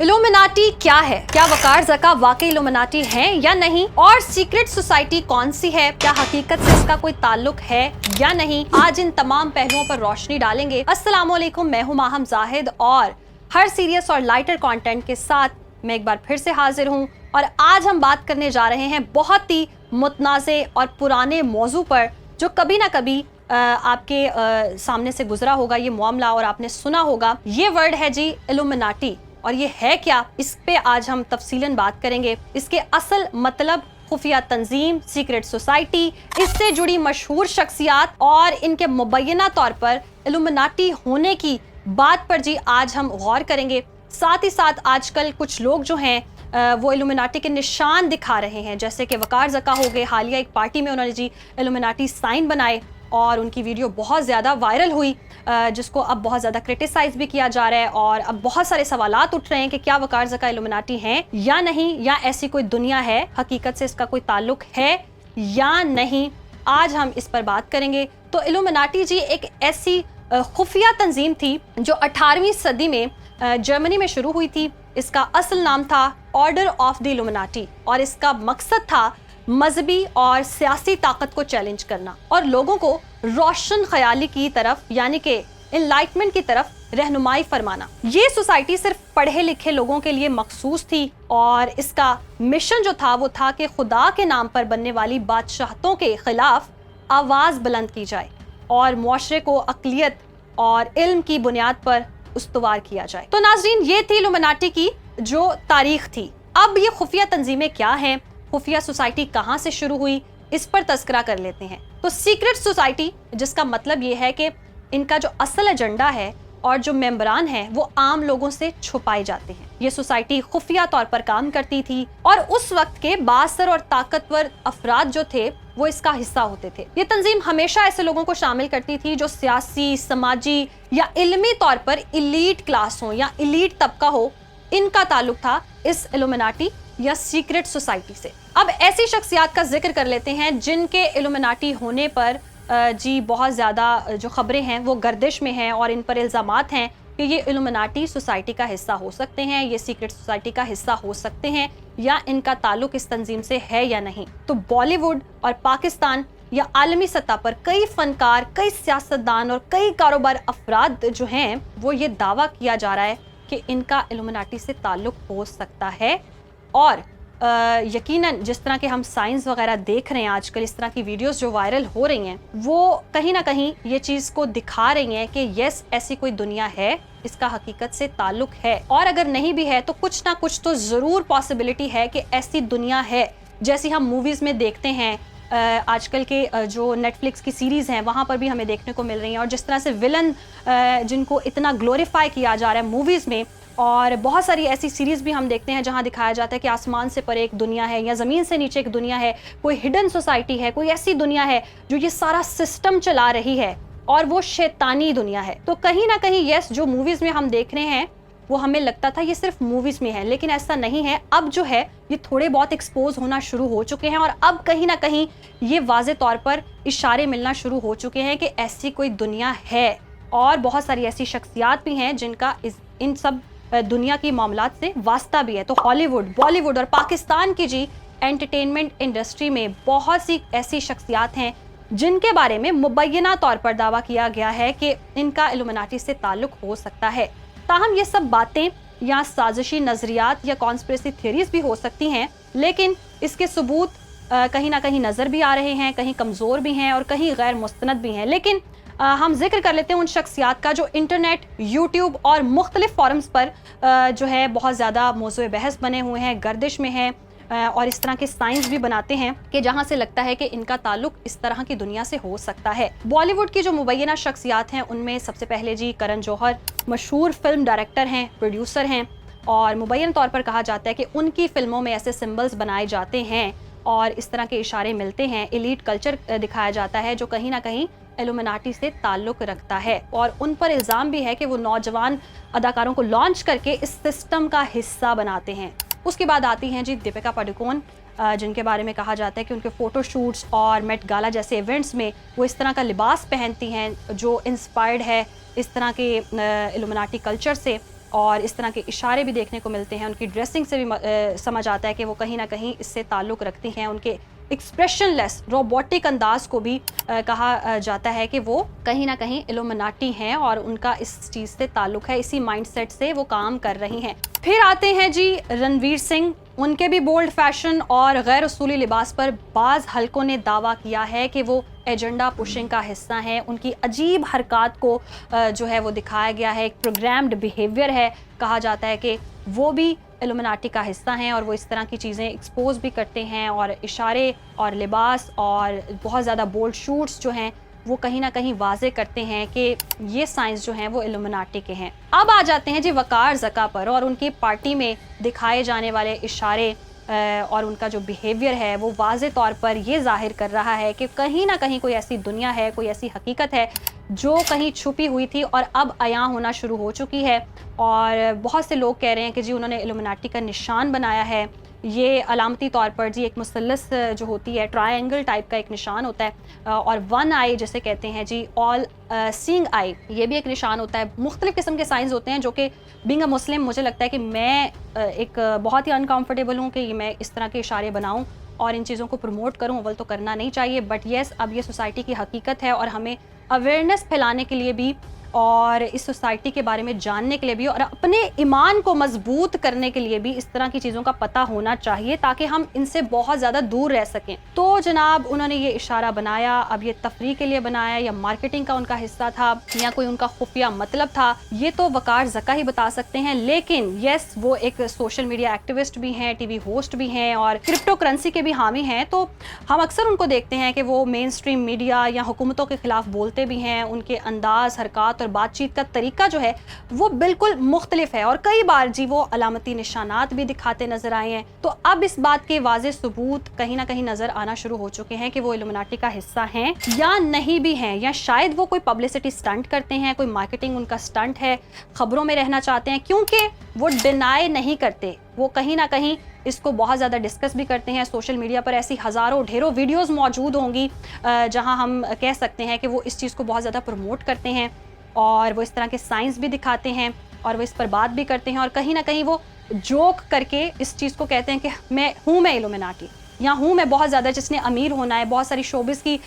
Illuminati क्या है? क्या वकार ज़का वाकई इल्यूमिनाटी हैं या नहीं? और सीक्रेट सोसाइटी कौन सी है? क्या हकीकत से इसका कोई ताल्लुक है या नहीं? आज इन तमाम पहलुओं पर रोशनी डालेंगे। अस्सलामुअलैकुम, मैं हूं माहम जाहिद और हर सीरियस और लाइटर कंटेंट के साथ मैं एक बार फिर से हाजिर हूं। और आज हम बात करने जा रहे हैं बहुत ही मुतनाज़े और पुराने मौजू पर, जो कभी ना कभी आपके सामने से गुजरा होगा ये मामला और आपने सुना होगा। ये वर्ड है जी इल्यूमिनाटी। और ये है क्या, इस पे आज हम तफसीलन बात करेंगे। इसके असल मतलब, खुफिया तंजीम, सीक्रेट सोसाइटी, इससे जुड़ी मशहूर शख्सियात और इनके मुबैना तौर पर इल्यूमिनाटी होने की बात पर जी आज हम गौर करेंगे। साथ ही साथ आजकल कुछ लोग जो हैं वो इल्यूमिनाटी के निशान दिखा रहे हैं, जैसे कि वकार ज़का हो गए। हालिया एक पार्टी में उन्होंने जी इल्यूमिनाटी साइन बनाए और उनकी वीडियो बहुत ज़्यादा वायरल हुई, जिसको अब बहुत ज़्यादा क्रिटिसाइज भी किया जा रहा है। और अब बहुत सारे सवालात उठ रहे हैं कि क्या वकार ज़का इल्यूमिनाटी हैं या नहीं, या ऐसी कोई दुनिया है, हकीकत से इसका कोई ताल्लुक है या नहीं। आज हम इस पर बात करेंगे। तो इल्यूमिनाटी जी एक ऐसी खुफिया तंजीम थी जो 18वीं सदी में जर्मनी में शुरू हुई थी। इसका असल नाम था ऑर्डर ऑफ द इल्यूमिनाटी और इसका मकसद था मजहबी और सियासी ताकत को चैलेंज करना और लोगों को रोशन ख्याली की तरफ, यानी कि एनलाइटमेंट की तरफ रहनुमाई फरमाना। ये सोसाइटी सिर्फ पढ़े लिखे लोगों के लिए मखसूस थी और इसका मिशन जो था वो था कि खुदा के नाम पर बनने वाली बादशाहतों के खिलाफ आवाज बुलंद की जाए और मुआशरे को अक़लियत और इल्म की बुनियाद पर उस्तवार किया जाए। तो नाज़रीन, ये थी इल्यूमिनाटी की जो तारीख थी। अब ये खुफिया तंजीमें क्या हैं, खुफिया सोसाइटी कहाँ से शुरू हुई, इस पर तस्करा कर लेते हैं। तो सीक्रेट सोसाइटी, जिसका मतलब ये है कि इनका जो असल एजेंडा है और जो मेंबरान हैं वो आम लोगों से छुपाए जाते हैं। ये सोसाइटी खुफिया तौर पर काम करती थी और उस वक्त के बासर और ताकतवर अफराद जो थे वो इसका हिस्सा होते थे। ये तंजीम हमेशा ऐसे लोगों को शामिल करती थी जो सियासी, समाजी या इल्मी तौर पर इलीट क्लास हो या इलीट तबका हो। इनका ताल्लुक था इस इल्यूमिनाटी या सीक्रेट सोसाइटी से। अब ऐसी शख्सियात का जिक्र कर लेते हैं जिनके इल्यूमिनाटी होने पर जी बहुत ज़्यादा जो खबरें हैं वो गर्दिश में हैं और इन पर इल्ज़ामात हैं कि ये इल्यूमिनाटी सोसाइटी का हिस्सा हो सकते हैं, ये सीक्रेट सोसाइटी का हिस्सा हो सकते हैं या इनका ताल्लुक इस तंजीम से है या नहीं। तो बॉलीवुड और पाकिस्तान या आलमी सतह पर कई फनकार, कई सियासतदान और कई कारोबार अफराद जो हैं वो ये दावा किया जा रहा है कि इनका इल्यूमिनाटी से ताल्लुक हो सकता है। और यकीनन जिस तरह के हम साइंस वगैरह देख रहे हैं आजकल, इस तरह की वीडियोस जो वायरल हो रही हैं वो कहीं ना कहीं ये चीज़ को दिखा रही हैं कि यस, ऐसी कोई दुनिया है, इसका हकीकत से ताल्लुक है। और अगर नहीं भी है तो कुछ ना कुछ तो ज़रूर पॉसिबिलिटी है कि ऐसी दुनिया है जैसी हम मूवीज़ में देखते हैं। आजकल के जो नेटफ्लिक्स की सीरीज़ हैं वहाँ पर भी हमें देखने को मिल रही हैं। और जिस तरह से विलन जिनको इतना ग्लोरीफाई किया जा रहा है मूवीज़ में, और बहुत सारी ऐसी सीरीज़ भी हम देखते हैं जहां दिखाया जाता है कि आसमान से परे एक दुनिया है या ज़मीन से नीचे एक दुनिया है, कोई हिडन सोसाइटी है, कोई ऐसी दुनिया है जो ये सारा सिस्टम चला रही है और वो शैतानी दुनिया है। तो कहीं ना कहीं यस, जो मूवीज़ में हम देख रहे हैं वो हमें लगता था ये सिर्फ मूवीज़ में है, लेकिन ऐसा नहीं है। अब जो है ये थोड़े बहुत एक्सपोज होना शुरू हो चुके हैं और अब कहीं ना कहीं ये वाज़े तौर पर इशारे मिलना शुरू हो चुके हैं कि ऐसी कोई दुनिया है। और बहुत सारी ऐसी शख्सियात भी हैं जिनका इन सब दुनिया की मामलात से वास्ता भी है। तो हॉलीवुड, बॉलीवुड और पाकिस्तान की जी एंटरटेनमेंट इंडस्ट्री में बहुत सी ऐसी शख्सियात हैं जिनके बारे में मुबैना तौर पर दावा किया गया है कि इनका इल्यूमिनाटी से ताल्लुक हो सकता है। ताहम ये सब बातें या साजिशी नज़रियात या कॉन्स्पिरेसी थियरीज भी हो सकती हैं, लेकिन इसके सबूत कहीं ना कहीं नज़र भी आ रहे हैं, कहीं कमज़ोर भी हैं और कहीं गैर मुस्तनद भी हैं। लेकिन हम जिक्र कर लेते हैं उन शख्सियात का जो इंटरनेट, यूट्यूब और मुख्तलिफ फोरम्स पर जो है बहुत ज़्यादा मौज़ूए बहस बने हुए हैं, गर्दिश में हैं और इस तरह के साइंस भी बनाते हैं कि जहां से लगता है कि इनका ताल्लुक इस तरह की दुनिया से हो सकता है। बॉलीवुड की जो मुबैना शख्सियात हैं उनमें सबसे पहले जी करण जौहर मशहूर फिल्म डायरेक्टर हैं, प्रोड्यूसर हैं और मुबैना तौर पर कहा जाता है कि उनकी फिल्मों में ऐसे सिम्बल्स बनाए जाते हैं और इस तरह के इशारे मिलते हैं, एलीट कल्चर दिखाया जाता है जो कहीं ना कहीं इल्यूमिनाटी से ताल्लुक रखता है। और उन पर इल्ज़ाम भी है कि वो नौजवान अदाकारों को लॉन्च करके इस सिस्टम का हिस्सा बनाते हैं। उसके बाद आती हैं जी दीपिका पादुकोण, जिनके बारे में कहा जाता है कि उनके फ़ोटोशूट्स और मेट गाला जैसे इवेंट्स में वो इस तरह का लिबास पहनती हैं जो इंस्पायर्ड है इस तरह के इल्यूमिनाटी कल्चर से। और इस तरह के इशारे भी देखने को मिलते हैं। उनकी ड्रेसिंग से भी समझ आता है कि वो कहीं ना कहीं इससे ताल्लुक़ रखती हैं। उनके एक्सप्रेशनलेस रोबोटिक अंदाज को भी कहा जाता है कि वो कहीं ना कहीं इल्यूमिनाटी हैं और उनका इस चीज़ से ताल्लुक़ है, इसी माइंडसेट से वो काम कर रही हैं। फिर आते हैं जी रणवीर सिंह। उनके भी बोल्ड फैशन और गैर उसूली लिबास पर बाज़ हलकों ने दावा किया है कि वो एजेंडा पुशिंग का हिस्सा हैं। उनकी अजीब हरकत को जो है वो दिखाया गया है, एक प्रोग्राम्ड बिहेवियर है। कहा जाता है कि वो भी इल्यूमिनाटी का हिस्सा हैं और वो इस तरह की चीज़ें एक्सपोज भी करते हैं और इशारे और लिबास और बहुत ज़्यादा बोल्ड शूट्स जो हैं वो कहीं ना कहीं वाजे करते हैं कि ये साइंस जो हैं वो इल्यूमिनाटी के हैं। अब आ जाते हैं जी वकार ज़का पर और उनकी पार्टी में दिखाए जाने वाले इशारे और उनका जो बिहेवियर है वो वाज़े तौर पर ये जाहिर कर रहा है कि कहीं ना कहीं कोई ऐसी दुनिया है, कोई ऐसी हकीकत है जो कहीं छुपी हुई थी और अब अयां होना शुरू हो चुकी है। और बहुत से लोग कह रहे हैं कि जी उन्होंने इल्यूमिनाटी का निशान बनाया है। ये अलामती तौर पर जी एक मुसल्लस जो होती है, ट्रायंगल टाइप का एक निशान होता है और वन आई जिसे कहते हैं जी, ऑल सीइंग आई, ये भी एक निशान होता है। मुख्तलिफ किस्म के साइंस होते हैं जो कि बीइंग अ मुस्लिम मुझे लगता है कि मैं एक बहुत ही अनकम्फर्टेबल हूँ कि मैं इस तरह के इशारे बनाऊँ और इन चीज़ों को प्रमोट करूँ। अव्वल तो करना नहीं चाहिए, बट येस अब ये सोसाइटी की हकीकत है और हमें अवेयरनेस फैलाने के लिए भी और इस सोसाइटी के बारे में जानने के लिए भी और अपने ईमान को मजबूत करने के लिए भी इस तरह की चीज़ों का पता होना चाहिए ताकि हम इनसे बहुत ज़्यादा दूर रह सकें। तो जनाब उन्होंने ये इशारा बनाया, अब ये तफरीह के लिए बनाया या मार्केटिंग का उनका हिस्सा था या कोई उनका खुफिया मतलब था, ये तो वकार ज़का ही बता सकते हैं। लेकिन येस वो एक सोशल मीडिया एक्टिविस्ट भी हैं, टीवी होस्ट भी हैं और क्रिप्टो करेंसी के भी हामी हैं। तो हम अक्सर उनको देखते हैं कि वो मेन स्ट्रीम मीडिया या हुकूमतों के खिलाफ बोलते भी हैं। उनके अंदाज, हरकत और बातचीत का तरीका जो है वो बिल्कुल मुख्तलिफ है और कई बार जी वो अलामती निशानात भी दिखाते नजर आए हैं। तो अब इस बात के वाज़े सबूत कहीं ना कहीं नजर आना शुरू हो चुके हैं कि वो इल्यूमिनाटी का हिस्सा हैं या नहीं भी हैं, या शायद वो कोई पब्लिसिटी स्टंट करते हैं, कोई मार्केटिंग उनका स्टंट है, खबरों में रहना चाहते हैं, क्योंकि वो डिनाई नहीं करते। वो कहीं ना कहीं इसको बहुत ज़्यादा डिस्कस भी करते हैं। सोशल मीडिया पर ऐसी हज़ारों ढेरों वीडियोस मौजूद होंगी जहां हम कह सकते हैं कि वो इस चीज़ को बहुत ज़्यादा प्रमोट करते हैं और वो इस तरह के साइंस भी दिखाते हैं और वो इस पर बात भी करते हैं और कहीं ना कहीं वो जोक करके इस चीज़ को कहते हैं कि मैं इल्यूमिनाटी या हूँ मैं बहुत ज़्यादा, जिसने अमीर होना है। बहुत सारी शोबिस की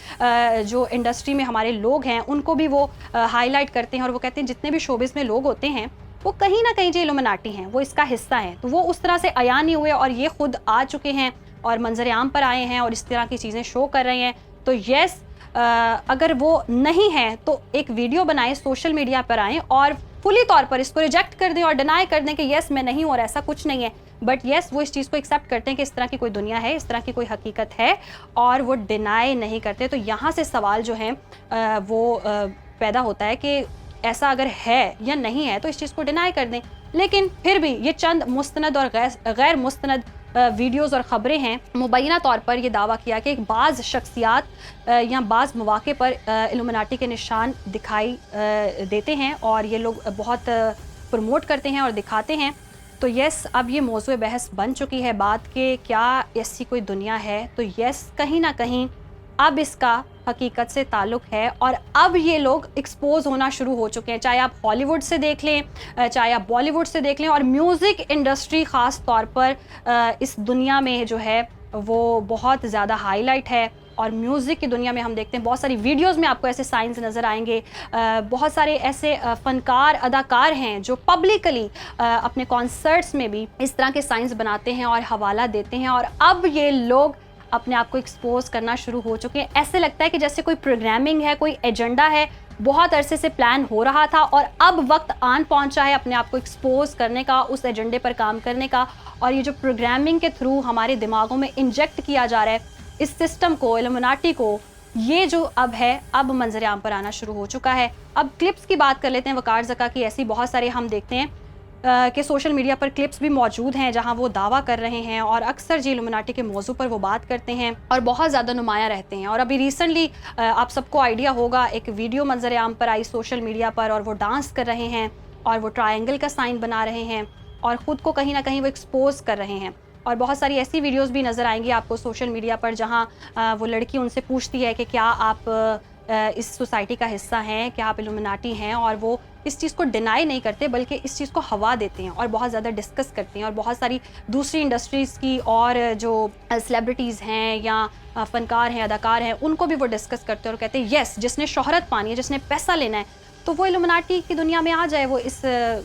जो इंडस्ट्री में हमारे लोग हैं उनको भी वो हाईलाइट करते हैं और वो कहते हैं जितने भी शोबिस में लोग होते हैं वो कहीं ना कहीं जो इल्यूमिनाटी हैं, वो इसका हिस्सा हैं। तो वो उस तरह से अया नहीं हुए और ये खुद आ चुके हैं और मंजर आम पर आए हैं और इस तरह की चीज़ें शो कर रहे हैं। तो येस अगर वो नहीं है तो एक वीडियो बनाएं, सोशल मीडिया पर आएँ और फुली तौर पर इसको रिजेक्ट कर दें और डिनाई कर दें कि येस मैं नहीं हूँ और ऐसा कुछ नहीं है। बट येस वो इस चीज़ को एक्सेप्ट करते हैं कि इस तरह की कोई दुनिया है, इस तरह की कोई हकीकत है और वो डिनाई नहीं करते। तो यहाँ से सवाल जो है वो पैदा होता है कि ऐसा अगर है या नहीं है तो इस चीज़ को डिनाई कर दें। लेकिन फिर भी ये चंद मुस्तनद और गैर मुस्तनद वीडियोज़ और ख़बरें हैं। मुबैना तौर पर यह दावा किया कि बाज़ शख्सियात या बाज़ मौक़े पर इल्यूमिनाटी के निशान दिखाई देते हैं और ये लोग बहुत प्रमोट करते हैं और दिखाते हैं। तो यस अब ये मौज़ूए बहस बन चुकी है बात के क्या ऐसी कोई दुनिया है। तो यस कहीं ना कहीं अब इसका हकीकत से ताल्लुक़ है और अब ये लोग एक्सपोज होना शुरू हो चुके हैं। चाहे आप हॉलीवुड से देख लें, चाहे आप बॉलीवुड से देख लें, और म्यूज़िक इंडस्ट्री ख़ास तौर पर इस दुनिया में जो है वो बहुत ज़्यादा हाईलाइट है। और म्यूज़िक की दुनिया में हम देखते हैं बहुत सारी वीडियोस में आपको ऐसे साइंस नज़र आएंगे। बहुत सारे ऐसे फ़नकार अदाकार हैं जो पब्लिकली अपने कॉन्सर्ट्स में भी इस तरह के साइंस बनाते हैं और हवाला देते हैं। और अब ये लोग अपने आप को एक्सपोज करना शुरू हो चुके हैं। ऐसे लगता है कि जैसे कोई प्रोग्रामिंग है, कोई एजेंडा है, बहुत अरसे से प्लान हो रहा था और अब वक्त आन पहुंचा है अपने आप को एक्सपोज करने का, उस एजेंडे पर काम करने का। और ये जो प्रोग्रामिंग के थ्रू हमारे दिमागों में इंजेक्ट किया जा रहा है इस सिस्टम को, इल्यूमिनाटी को, ये जो अब है अब मंजर आम पर आना शुरू हो चुका है। अब क्लिप्स की बात कर लेते हैं वकार ज़का की। ऐसी बहुत सारे हम देखते हैं कि सोशल मीडिया पर क्लिप्स भी मौजूद हैं जहां वो दावा कर रहे हैं और अक्सर जी इल्यूमिनाटी के मौजू पर वो बात करते हैं और बहुत ज़्यादा नुमाया रहते हैं। और अभी रिसेंटली आप सबको आइडिया होगा, एक वीडियो मंजर आम पर आई सोशल मीडिया पर और वो डांस कर रहे हैं और वो ट्रायंगल का साइन बना रहे हैं और ख़ुद को कहीं ना कहीं वो एक्सपोज कर रहे हैं। और बहुत सारी ऐसी वीडियोस भी नज़र आएंगी आपको सोशल मीडिया पर जहां वो लड़की उनसे पूछती है कि क्या आप इस सोसाइटी का हिस्सा हैं, कि आप इल्यूमिनाटी हैं, और वो इस चीज़ को डिनाई नहीं करते बल्कि इस चीज़ को हवा देते हैं और बहुत ज़्यादा डिस्कस करते हैं। और बहुत सारी दूसरी इंडस्ट्रीज़ की और जो सेलिब्रिटीज़ हैं या फ़नकार हैं, अदाकार हैं, उनको भी वो डिस्कस करते हैं और कहते हैं येस, जिसने शोहरत पानी है, जिसने पैसा लेना है, तो वो इल्यूमिनाटी की दुनिया में आ जाए, वो इस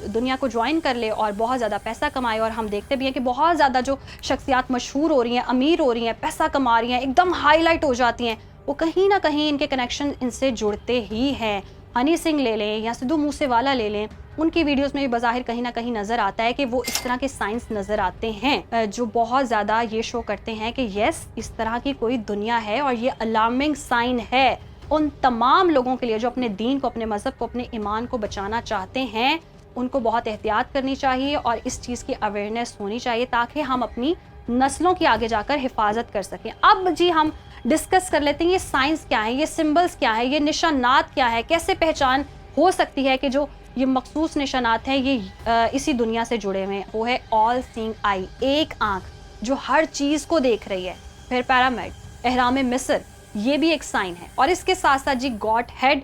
दुनिया को ज्वाइन कर ले और बहुत ज़्यादा पैसा कमाए। और हम देखते भी हैं कि बहुत ज़्यादा जो शख्सियात मशहूर हो रही हैं, अमीर हो रही हैं, पैसा कमा रही हैं, एकदम हाईलाइट हो जाती हैं, वो कहीं ना कहीं इनके कनेक्शन इनसे जुड़ते ही हैं। हनी सिंह ले लें या सिद्धू मूसेवाला ले लें, उनकी वीडियोस में भी बज़ाहिर कहीं ना कहीं नज़र आता है कि वो इस तरह के साइंस नज़र आते हैं जो बहुत ज़्यादा ये शो करते हैं कि यस, इस तरह की कोई दुनिया है। और ये अलार्मिंग साइन है उन तमाम लोगों के लिए जो अपने दीन को, अपने मज़हब को, अपने ईमान को बचाना चाहते हैं। उनको बहुत एहतियात करनी चाहिए और इस चीज़ की अवेयरनेस होनी चाहिए ताकि हम अपनी नस्लों की आगे जाकर हिफाजत कर सकें। अब जी हम डिस्कस कर लेते हैं ये साइंस क्या है, ये सिंबल्स क्या है, ये निशानात क्या है, कैसे पहचान हो सकती है कि जो ये मखसूस निशानात हैं ये इसी दुनिया से जुड़े हुए हैं। वो है ऑल सीइंग आई, एक आंख जो हर चीज़ को देख रही है। फिर पिरामिड, एहराम मिस्र, ये भी एक साइन है। और इसके साथ साथ जी गॉड हेड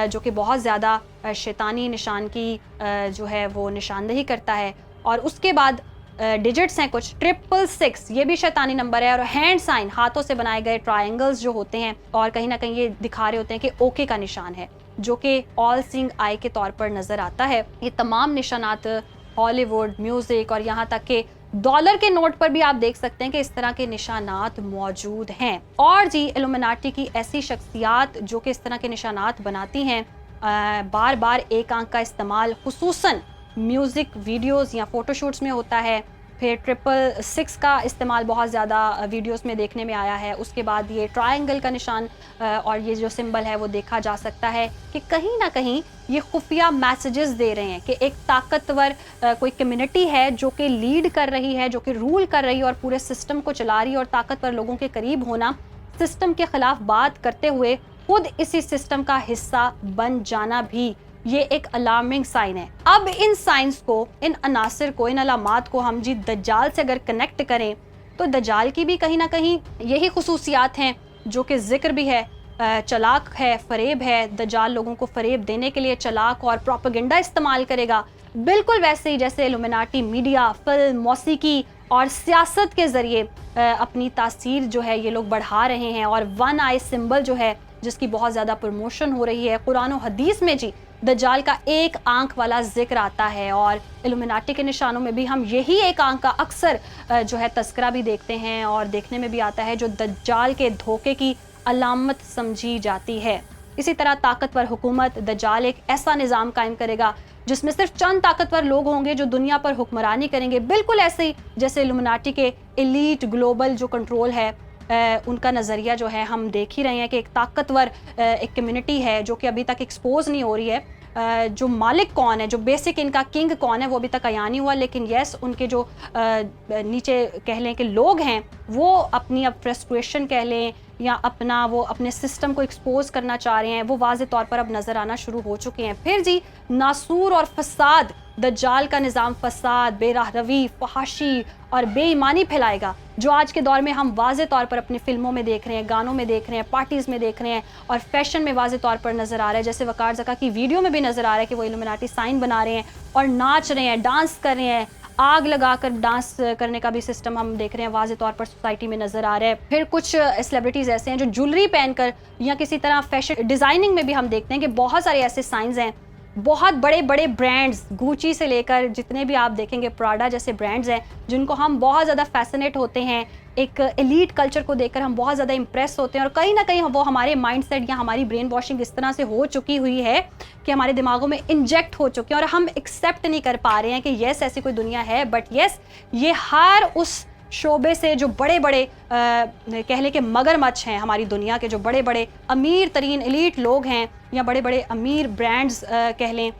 जो कि बहुत ज़्यादा शैतानी निशान की जो है वो निशानदही करता है। और उसके बाद डिजिट्स हैं कुछ 666, ये भी शैतानी नंबर है। और हैंड साइन, हाथों से बनाए गए ट्रायंगल्स जो होते हैं और कहीं ना कहीं ये दिखा रहे होते हैं कि ओके का निशान है, जो कि ऑल सीइंग आई के तौर पर नज़र आता है। ये तमाम निशानात हॉलीवुड, म्यूज़िक और यहाँ तक कि डॉलर के नोट पर भी आप देख सकते हैं कि इस तरह के निशानात मौजूद हैं। और जी इल्यूमिनाटी की ऐसी शख्सियात जो कि इस तरह के निशानात बनाती हैं, बार बार एक आंख का इस्तेमाल खुसूसन म्यूज़िक वीडियोस या फ़ोटोशूट्स में होता है। फिर 666 का इस्तेमाल बहुत ज़्यादा वीडियोस में देखने में आया है। उसके बाद ये ट्रायंगल का निशान और ये जो सिंबल है वो देखा जा सकता है कि कहीं ना कहीं ये खुफिया मैसेजेस दे रहे हैं कि एक ताकतवर कोई कम्युनिटी है जो कि लीड कर रही है, जो कि रूल कर रही है और पूरे सिस्टम को चला रही है। और ताकतवर लोगों के करीब होना, सिस्टम के खिलाफ बात करते हुए खुद इसी सिस्टम का हिस्सा बन जाना भी ये एक अलार्मिंग साइन है। अब इन साइंस को, इन अनासिर को, इन अलामात को हम जी दज्जाल से अगर कनेक्ट करें तो दज्जाल की भी कहीं ना कहीं यही खुसूसियात हैं जो कि जिक्र भी है, चलाक है, फरेब है। दज्जाल लोगों को फरेब देने के लिए चलाक और प्रोपेगेंडा इस्तेमाल करेगा, बिल्कुल वैसे ही जैसे इल्यूमिनाटी मीडिया, फिल्म, मौसीकी और सियासत के ज़रिए अपनी तासीर जो है ये लोग बढ़ा रहे हैं। और वन आई सिंबल जो है जिसकी बहुत ज़्यादा प्रमोशन हो रही है, कुरान और हदीस में जी दज्जाल का एक आंख वाला जिक्र आता है। और इल्यूमिनाटी के निशानों में भी हम यही एक आंख का अक्सर जो है तस्करा भी देखते हैं और देखने में भी आता है, जो दज्जाल के धोखे की अलामत समझी जाती है। इसी तरह ताकतवर हुकूमत, दज्जाल एक ऐसा निज़ाम कायम करेगा जिसमें सिर्फ चंद ताकतवर लोग होंगे जो दुनिया पर हुक्मरानी करेंगे, बिल्कुल ऐसे ही जैसे इल्यूमिनाटी के एलीट ग्लोबल जो कंट्रोल है उनका नज़रिया जो है हम देख ही रहे हैं कि एक ताकतवर एक कम्युनिटी है जो कि अभी तक एक्सपोज नहीं हो रही है। जो मालिक कौन है, जो बेसिक इनका किंग कौन है, वो अभी तक अयान नहीं हुआ। लेकिन यस, उनके जो नीचे कह लें कि लोग हैं वो अपनी अब फ्रस्ट्रेशन कह लें या अपना वो अपने सिस्टम को एक्सपोज करना चाह रहे हैं, वो वाज़े तौर पर अब नज़र आना शुरू हो चुके हैं। फिर जी नासूर और फसाद, दज्जाल का निज़ाम फसाद, बेराह रवी, फहाशी और बेईमानी फैलाएगा, जो आज के दौर में हम वाज़े तौर पर अपनी फिल्मों में देख रहे हैं, गानों में देख रहे हैं, पार्टीज़ में देख रहे हैं और फैशन में वाज़े तौर पर नज़र आ रहा है। जैसे वकार ज़का की वीडियो में भी नज़र आ रहा है कि वो इल्यूमिनाटी साइन बना रहे हैं और नाच रहे हैं, डांस कर रहे हैं, आग लगाकर डांस करने का भी सिस्टम हम देख रहे हैं, वाज़े तौर पर सोसाइटी में नज़र आ रहा है। फिर कुछ सेलिब्रिटीज़ ऐसे हैं जो ज्वेलरी पहनकर या किसी तरह फैशन डिज़ाइनिंग में भी हम देखते हैं कि बहुत सारे ऐसे साइंस हैं। बहुत बड़े बड़े ब्रांड्स, गुची से लेकर जितने भी आप देखेंगे, प्राडा जैसे ब्रांड्स हैं जिनको हम बहुत ज़्यादा फैसिनेट होते हैं, एक एलीट कल्चर को देखकर हम बहुत ज़्यादा इंप्रेस होते हैं। और कहीं ना कहीं वो हमारे माइंडसेट या हमारी ब्रेन वॉशिंग इस तरह से हो चुकी हुई है कि हमारे दिमागों में इंजेक्ट हो चुकी है और हम एक्सेप्ट नहीं कर पा रहे हैं कि येस ऐसी कोई दुनिया है। बट येस, ये हर उस शोबे से जो बड़े बड़े कह लें कि मगरमच्छ हैं हमारी दुनिया के, जो बड़े बड़े अमीर तरीन एलीट लोग हैं या बड़े बड़े अमीर ब्रांड्स कह लें,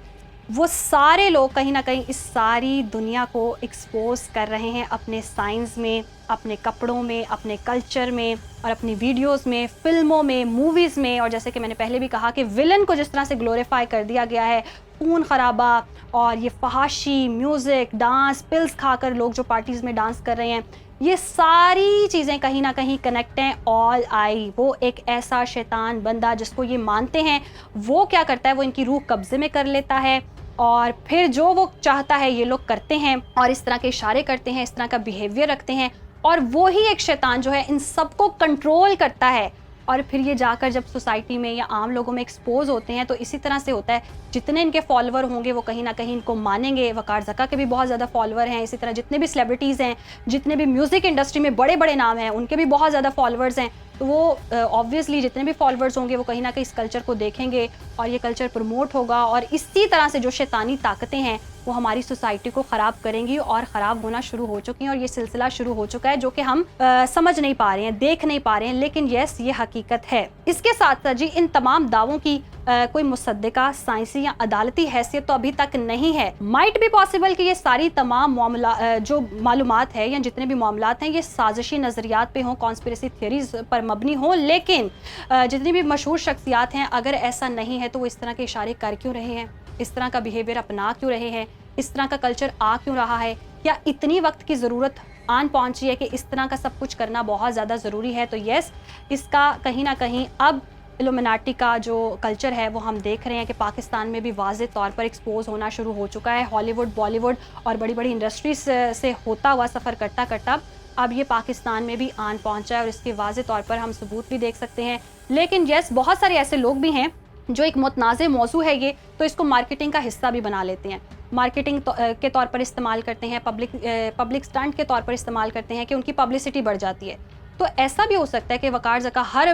वो सारे लोग कहीं ना कहीं इस सारी दुनिया को एक्सपोज कर रहे हैं अपने साइंस में, अपने कपड़ों में, अपने कल्चर में और अपनी वीडियोस में, फिल्मों में, मूवीज़ में। और जैसे कि मैंने पहले भी कहा कि विलन को जिस तरह से ग्लोरीफाई कर दिया गया है, खून खराबा और ये फहाशी, म्यूज़िक, डांस, पिल्स खाकर लोग जो पार्टीज़ में डांस कर रहे हैं, ये सारी चीज़ें कहीं ना कहीं कनेक्ट हैं ऑल आई। वो एक ऐसा शैतान बंदा जिसको ये मानते हैं, वो क्या करता है, वो इनकी रूह कब्जे में कर लेता है और फिर जो वो चाहता है ये लोग करते हैं और इस तरह के इशारे करते हैं, इस तरह का बिहेवियर रखते हैं और वो ही एक शैतान जो है इन सबको कंट्रोल करता है। और फिर ये जाकर जब सोसाइटी में या आम लोगों में एक्सपोज होते हैं तो इसी तरह से होता है, जितने इनके फॉलोअर होंगे वो कहीं ना कहीं इनको मानेंगे। वकार ज़का के भी बहुत ज़्यादा फॉलोअर हैं, इसी तरह जितने भी सेलिब्रिटीज़ हैं, जितने भी म्यूज़िक इंडस्ट्री में बड़े बड़े नाम हैं, उनके भी बहुत ज़्यादा फॉलोअर्स हैं। तो वो ऑब्वियसली जितने भी फॉलोअर्स होंगे वो कहीं ना कहीं इस कल्चर को देखेंगे और ये कल्चर प्रमोट होगा और इसी तरह से जो शैतानी ताकतें हैं वो हमारी सोसाइटी को ख़राब करेंगी और ख़राब होना शुरू हो चुकी हैं और ये सिलसिला शुरू हो चुका है जो कि हम समझ नहीं पा रहे हैं, देख नहीं पा रहे हैं, लेकिन यस ये हकीकत है। इसके साथ साथ जी इन तमाम दावों की कोई मुसद्दिका, साइंसी या अदालती हैसियत तो अभी तक नहीं है। माइट भी पॉसिबल कि ये सारी तमाम मामला जो मालूमात है या जितने भी मामलात हैं ये साजिशी नज़रियात पे हों, कॉन्स्पिरेसी थियरीज पर मबनी हों, लेकिन जितनी भी मशहूर शख्सियात हैं अगर ऐसा नहीं है तो वो इस तरह के इशारे कर क्यों रहे हैं, इस तरह का बिहेवियर अपना क्यों रहे हैं, इस तरह का कल्चर आ क्यों रहा है, क्या इतनी वक्त की ज़रूरत आन पहुंची है कि इस तरह का सब कुछ करना बहुत ज़्यादा ज़रूरी है। तो यस, इसका कहीं ना कहीं अब इल्यूमिनाटी का जो कल्चर है वो हम देख रहे हैं कि पाकिस्तान में भी वाज़ेह तौर पर एक्सपोज होना शुरू हो चुका है। हॉलीवुड, बॉलीवुड और बड़ी बड़ी इंडस्ट्रीज से होता हुआ सफ़र करता करता अब ये पाकिस्तान में भी आन पहुंचा है और इसके वाज़ेह तौर पर हम सबूत भी देख सकते हैं। लेकिन यस, बहुत सारे ऐसे लोग भी हैं जो एक मुतनाज़े मौजू है ये, तो इसको मार्केटिंग का हिस्सा भी बना लेते हैं, मार्केटिंग के तौर पर इस्तेमाल करते हैं, पब्लिक स्टंट के तौर पर इस्तेमाल करते हैं कि उनकी पब्लिसिटी बढ़ जाती है। तो ऐसा भी हो सकता है कि वकार ज़का हर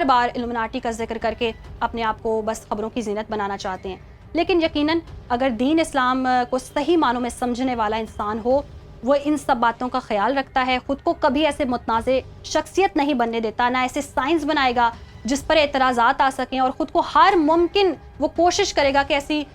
बार इल्यूमिनाटी का जिक्र करके अपने आप को बस खबरों की जीनत बनाना चाहते हैं। लेकिन यकीनन अगर दीन इस्लाम को सही मानों में समझने वाला इंसान हो, वो इन सब बातों का ख्याल रखता है, ख़ुद को कभी ऐसे मुतनाज़े शख्सियत नहीं बनने देता, ना ऐसे साइंस बनाएगा जिस पर एतराज़ात आ सकें और ख़ुद को हर मुमकिन वो कोशिश करेगा कि ऐसी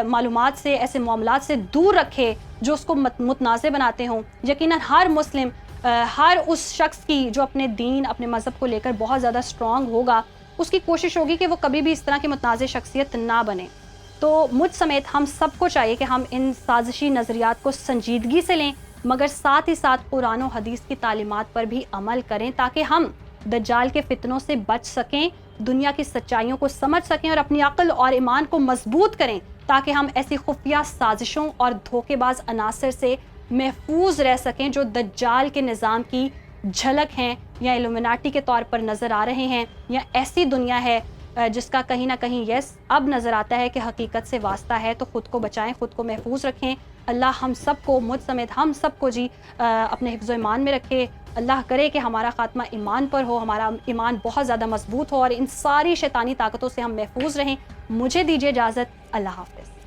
मालूमात से, ऐसे मामलात से दूर रखे जो उसको मुतनाज़े बनाते हों। यकीनन हर मुस्लिम, हर उस शख्स की जो अपने दीन, अपने मज़हब को लेकर बहुत ज़्यादा स्ट्रॉन्ग होगा, उसकी कोशिश होगी कि वो कभी भी इस तरह की मुतनाज़े शख्सियत ना बने। तो मुझ समेत हम सबको चाहिए कि हम इन साजिशी नज़रियात को संजीदगी से लें, मगर साथ ही साथ कुरान और हदीस की तालीमात पर भी अमल करें ताकि हम दज्जाल के फितनों से बच सकें, दुनिया की सच्चाइयों को समझ सकें और अपनी अक्ल और ईमान को मजबूत करें ताकि हम ऐसी खुफिया साजिशों और धोखेबाज अनासर से महफूज रह सकें जो दज्जाल के निज़ाम की झलक हैं या इल्यूमिनाटी के तौर पर नज़र आ रहे हैं, या ऐसी दुनिया है जिसका कहीं ना कहीं यस अब नज़र आता है कि हकीकत से वास्ता है। तो ख़ुद को बचाएं, ख़ुद को महफूज रखें। अल्लाह हम सबको, मुझ समेत हम सबको जी अपने हिफ्ज़ ईमान में रखे। अल्लाह करे कि हमारा ख़ात्मा ईमान पर हो, हमारा ईमान बहुत ज़्यादा मजबूत हो और इन सारी शैतानी ताकतों से हम महफूज रहें। मुझे दीजिए इजाज़त। अल्लाह हाफ़िज़।